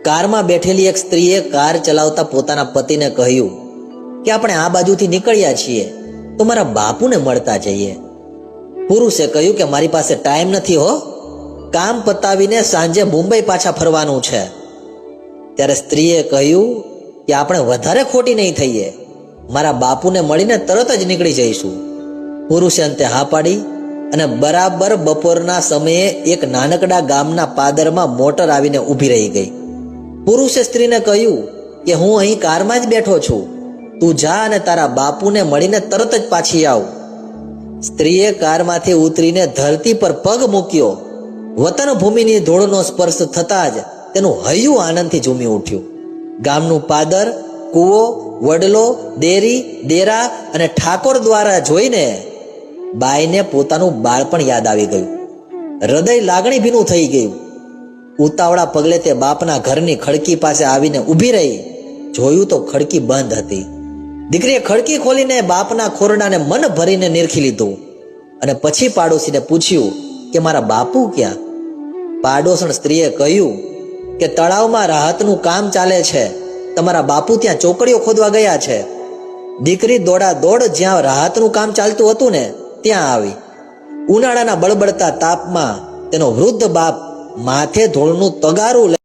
કારમાં બેઠેલી એક સ્ત્રીએ કાર ચલાવતા પોતાના પતિને કહ્યું કે આપણે આ બાજુથી નીકળ્યા છીએ તો મારા બાપુને મળતા જઈએ. પુરુષે કહ્યું કે મારી પાસે ટાઈમ નથી હો, કામ પતાવીને સાંજે મુંબઈ પાછા ફરવાનું છે. ત્યારે સ્ત્રીએ કહ્યું કે આપણે વધારે ખોટી નહીં થઈએ, મારા બાપુને મળીને તરત જ નીકળી જઈશું. પુરુષે અંતે હા પાડી અને બરાબર બપોરના સમયે એક નાનકડા ગામના પાદરમાં મોટર આવીને ઊભી રહી ગઈ. પુરુષે સ્ત્રીને કહ્યું કે હું અહીં કારમાં જ બેઠો છું, તું જા અને તારા બાપુને મળીને તરત જ પાછી આવ. સ્ત્રીએ કારમાંથી ઉતરીને ધરતી પર પગ મૂક્યો. વતન ભૂમિની ધૂળનો સ્પર્શ થતા જ તેનું હૈયું આનંદથી ઝૂમી ઉઠ્યું. ગામનું પાદર, કૂવો, વડલો, દેરી, ડેરા અને ઠાકોર દ્વારા જોઈને બાઈને પોતાનું બાળપણ યાદ આવી ગયું. હૃદય લાગણી ભીનું થઈ ગયું. ઉતાવળા પગલે તે બાપના ઘરની ખડકી પાસે આવીને ઊભી રહી. જોયું તો ખડકી બંધ હતી. દીકરીએ ખડકી ખોલીને બાપના ખોરડાને મન ભરીને નિરખી લીધું અને પછી પાડોશીને પૂછ્યું કે મારા બાપુ ક્યાં? પાડોશણ સ્ત્રીએ કહ્યું કે તળાવમાં રાહતનું કામ ચાલે છે, તમારા બાપુ ત્યાં ચોકડીઓ ખોદવા ગયા છે. દીકરી દોડા દોડ જ્યાં રાહતનું કામ ચાલતું હતું ને ત્યાં આવી. ઉનાળાના બળબડતા તાપમાં તેનો વૃદ્ધ બાપ માથે ધૂળનું તગારું